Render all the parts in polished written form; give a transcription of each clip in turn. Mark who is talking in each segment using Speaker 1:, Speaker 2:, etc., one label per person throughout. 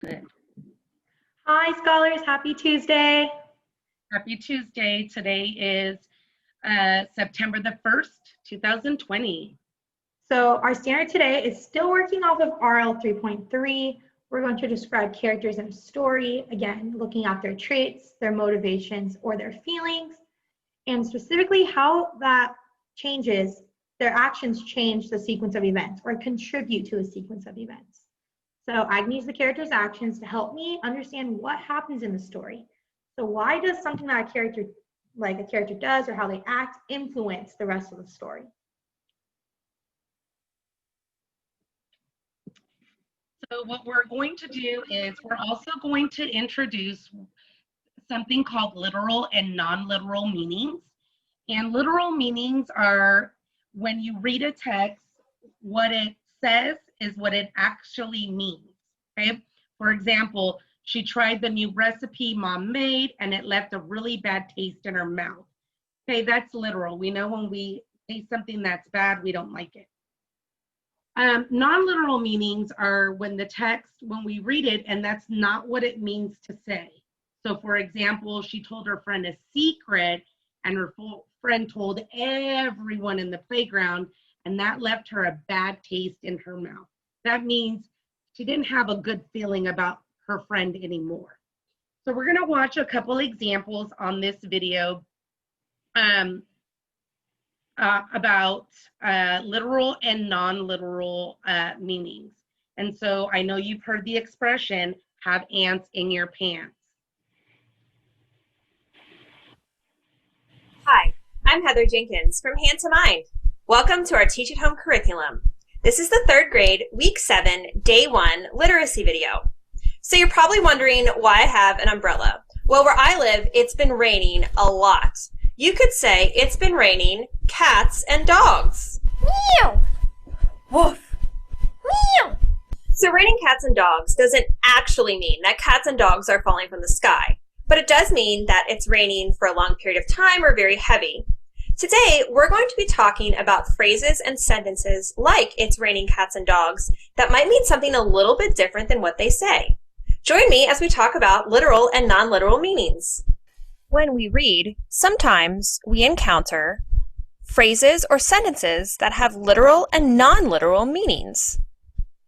Speaker 1: Good.
Speaker 2: Hi, scholars. Happy Tuesday.
Speaker 1: Happy Tuesday. Today is September the 1st, 2020.
Speaker 2: So our standard today is still working off of RL 3.3. We're going to describe characters in a story, again, looking at their traits, their motivations, or their feelings, and specifically how that changes, their actions change the sequence of events or contribute to a sequence of events. So I can use the character's actions to help me understand what happens in the story. So why does something that a character does or how they act influence the rest of the story?
Speaker 1: So what we're going to do is we're also going to introduce something called literal and non-literal meanings. And literal meanings are when you read a text, what it says is what it actually means, okay? For example, she tried the new recipe mom made and it left a really bad taste in her mouth. Okay, that's literal. We know when we taste something that's bad, we don't like it. Non-literal meanings are when the text, when we read it, and that's not what it means to say. So for example, she told her friend a secret and her friend told everyone in the playground, and that left her a bad taste in her mouth. That means she didn't have a good feeling about her friend anymore. So we're gonna watch a couple examples on this video about literal and non-literal meanings. And so I know you've heard the expression, have ants in your pants.
Speaker 3: Hi, I'm Heather Jenkins from Hand to Mind. Welcome to our Teach at Home curriculum. This is the 3rd grade, week 7, day 1 literacy video. So you're probably wondering why I have an umbrella. Well, where I live, it's been raining a lot. You could say it's been raining cats and dogs. Meow! Woof! Meow! So raining cats and dogs doesn't actually mean that cats and dogs are falling from the sky, but it does mean that it's raining for a long period of time or very heavy. Today, we're going to be talking about phrases and sentences like it's raining cats and dogs that might mean something a little bit different than what they say. Join me as we talk about literal and non-literal meanings. When we read, sometimes we encounter phrases or sentences that have literal and non-literal meanings.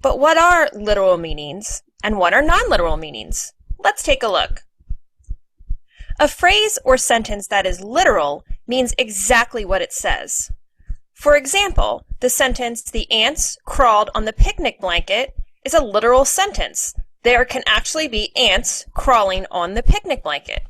Speaker 3: But what are literal meanings and what are non-literal meanings? Let's take a look. A phrase or sentence that is literal means exactly what it says. For example, the sentence, "The ants crawled on the picnic blanket," is a literal sentence. There can actually be ants crawling on the picnic blanket.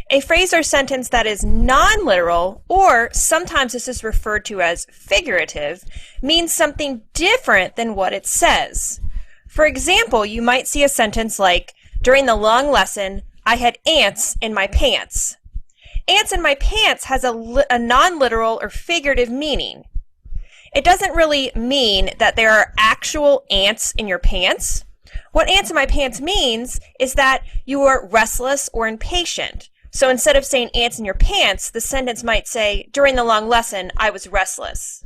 Speaker 3: A phrase or sentence that is non-literal, or sometimes this is referred to as figurative, means something different than what it says. For example, you might see a sentence like, "During the long lesson, I had ants in my pants." Ants in my pants has a non-literal or figurative meaning. It doesn't really mean that there are actual ants in your pants. What ants in my pants means is that you are restless or impatient. So instead of saying ants in your pants, the sentence might say, "During the long lesson, I was restless."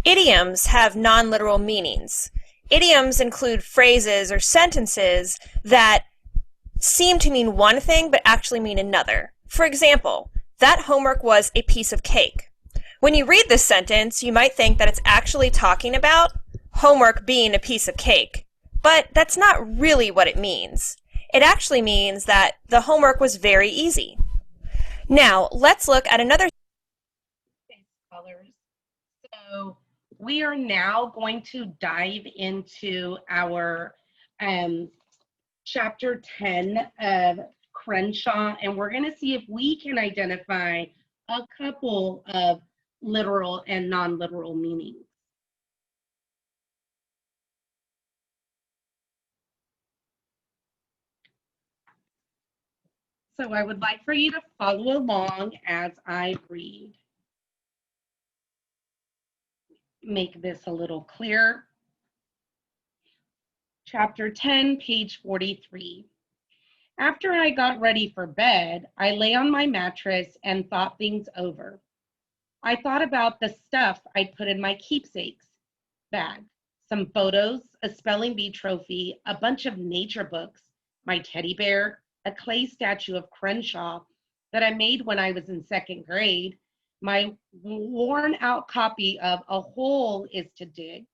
Speaker 3: Idioms have non-literal meanings. Idioms include phrases or sentences that seem to mean one thing but actually mean another. For example, that homework was a piece of cake. When you read this sentence, you might think that it's actually talking about homework being a piece of cake, but that's not really what it means. It actually means that the homework was very easy. Now, let's look at another.
Speaker 1: Colors. So we are now going to dive into our chapter 10 of Crenshaw, and we're going to see if we can identify a couple of literal and non-literal meanings. So I would like for you to follow along as I read. Make this a little clearer. Chapter 10, page 43. After I got ready for bed, I lay on my mattress and thought things over. I thought about the stuff I'd put in my keepsakes. bag, some photos, a spelling bee trophy, a bunch of nature books, my teddy bear, a clay statue of Crenshaw that I made when I was in second grade, my worn out copy of A Hole is to Dig.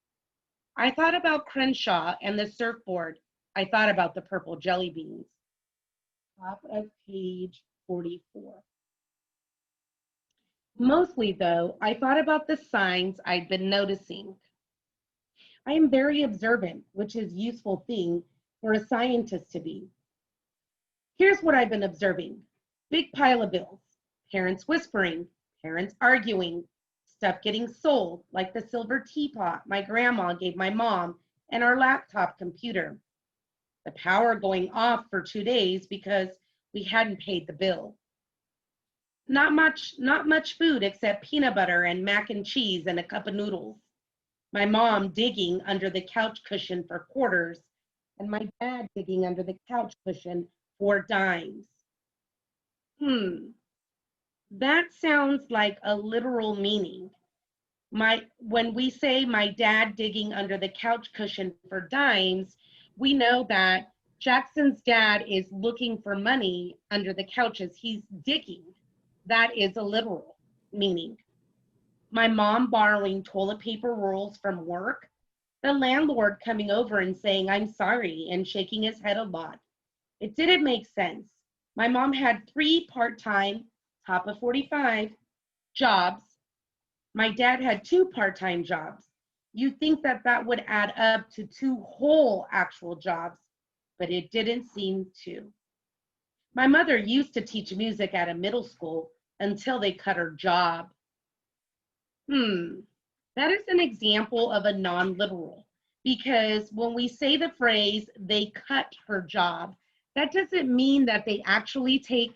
Speaker 1: I thought about Crenshaw and the surfboard. I thought about the purple jelly beans. Top of page 44. Mostly, though, I thought about the signs I'd been noticing. I am very observant, which is a useful thing for a scientist to be. Here's what I've been observing. Big pile of bills, parents whispering, parents arguing, stuff getting sold, like the silver teapot my grandma gave my mom and our laptop computer. The power going off for 2 days because we hadn't paid the bill. Not much food except peanut butter and mac and cheese and a cup of noodles. My mom digging under the couch cushion for quarters, and my dad digging under the couch cushion for dimes. That sounds like a literal meaning. When we say my dad digging under the couch cushion for dimes, we know that Jackson's dad is looking for money under the couches. He's digging. That is a literal meaning. My mom borrowing toilet paper rolls from work. The landlord coming over and saying, "I'm sorry," and shaking his head a lot. It didn't make sense. My mom had 3 part-time, top of 45, jobs. My dad had 2 part-time jobs. You'd think that that would add up to 2 whole actual jobs, but it didn't seem to. My mother used to teach music at a middle school until they cut her job. That is an example of a non-literal, because when we say the phrase, they cut her job, that doesn't mean that they actually take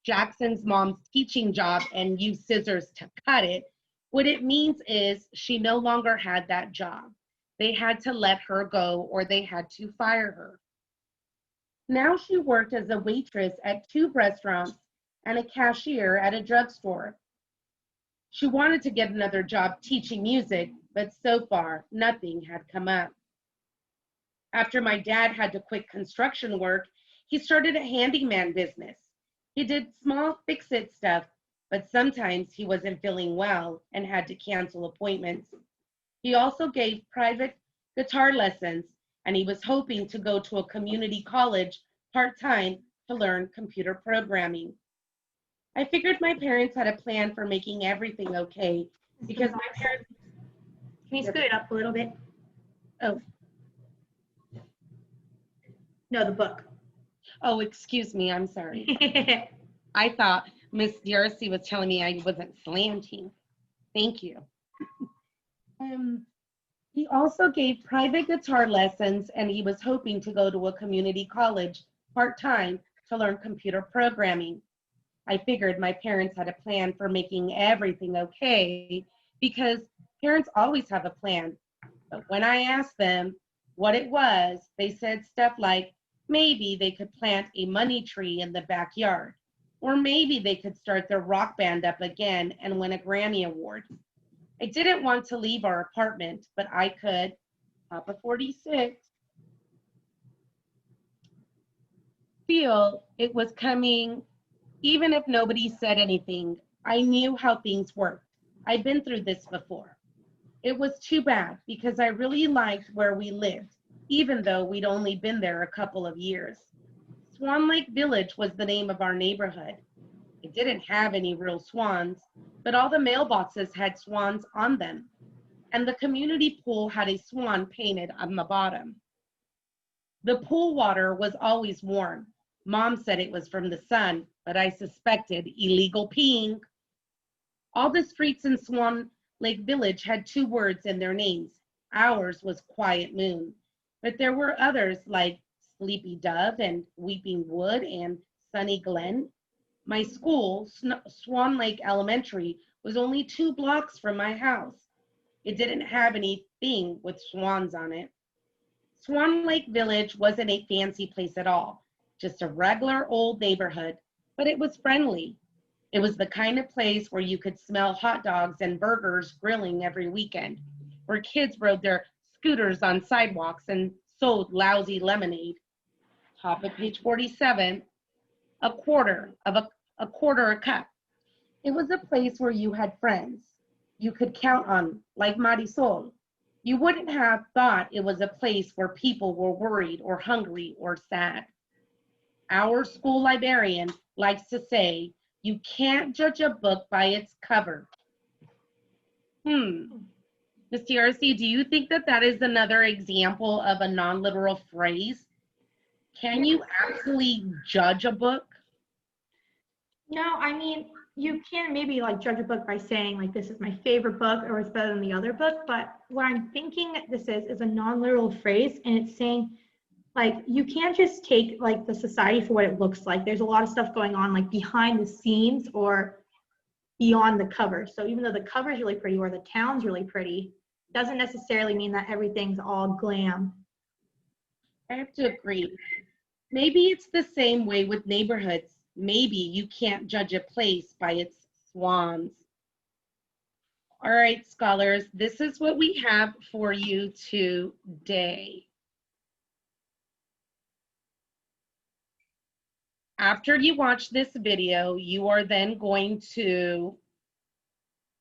Speaker 1: Jackson's mom's teaching job and use scissors to cut it. What it means is she no longer had that job. They had to let her go or they had to fire her. Now she worked as a waitress at 2 restaurants and a cashier at a drugstore. She wanted to get another job teaching music, but so far nothing had come up. After my dad had to quit construction work, he started a handyman business. He did small fix-it stuff, but sometimes he wasn't feeling well and had to cancel appointments. He also gave private guitar lessons, and he was hoping to go to a community college part-time to learn computer programming. I figured my parents had a plan for making everything okay because my parents...
Speaker 2: Can you scoot it up a little bit?
Speaker 1: Oh.
Speaker 2: No, the book.
Speaker 1: Oh, excuse me, I'm sorry. I thought Miss Darcy was telling me I wasn't slanting. Thank you. He also gave private guitar lessons, and he was hoping to go to a community college part-time to learn computer programming. I figured my parents had a plan for making everything okay because parents always have a plan. But when I asked them what it was, they said stuff like maybe they could plant a money tree in the backyard, or maybe they could start their rock band up again and win a Grammy Award. I didn't want to leave our apartment, but I could. Top of 46. Feel it was coming. Even if nobody said anything, I knew how things worked. I'd been through this before. It was too bad because I really liked where we lived, even though we'd only been there a couple of years. Swan Lake Village was the name of our neighborhood. It didn't have any real swans, but all the mailboxes had swans on them, and the community pool had a swan painted on the bottom. The pool water was always warm. Mom said it was from the sun, but I suspected illegal peeing. All the streets in Swan Lake Village had 2 words in their names. Ours was Quiet Moon, but there were others like Sleepy Dove and Weeping Wood and Sunny Glen. My school, Swan Lake Elementary, was only 2 blocks from my house. It didn't have anything with swans on it. Swan Lake Village wasn't a fancy place at all, just a regular old neighborhood, but it was friendly. It was the kind of place where you could smell hot dogs and burgers grilling every weekend, where kids rode their scooters on sidewalks and sold lousy lemonade. Top of page 47, a quarter a cup. It was a place where you had friends you could count on, like Marisol. You wouldn't have thought it was a place where people were worried or hungry or sad. Our school librarian likes to say, you can't judge a book by its cover. Ms. TRC, do you think that that is another example of a non-literal phrase? Can you actually judge a book?
Speaker 2: No, I mean, you can maybe like judge a book by saying like, this is my favorite book or it's better than the other book. But what I'm thinking this is a non-literal phrase, and it's saying like, you can't just take like the society for what it looks like. There's a lot of stuff going on like behind the scenes or beyond the cover. So even though the cover is really pretty or the town's really pretty, doesn't necessarily mean that everything's all glam.
Speaker 1: I have to agree. Maybe it's the same way with neighborhoods. Maybe you can't judge a place by its swans. All right, scholars, this is what we have for you today. After you watch this video, you are then going to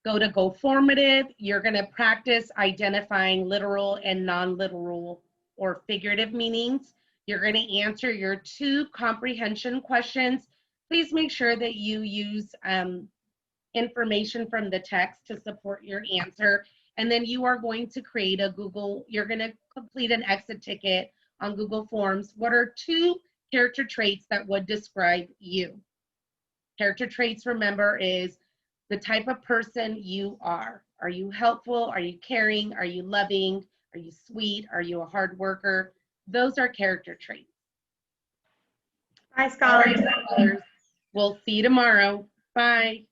Speaker 1: go to Go Formative. You're going to practice identifying literal and non-literal or figurative meanings. You're going to answer your 2 comprehension questions. Please make sure that you use information from the text to support your answer. And then you are going to create you're going to complete an exit ticket on Google Forms. What are 2 character traits that would describe you? Character traits, remember, is the type of person you are. Are you helpful? Are you caring? Are you loving? Are you sweet? Are you a hard worker? Those are character traits.
Speaker 2: Bye, scholars.
Speaker 1: We'll see you tomorrow. Bye.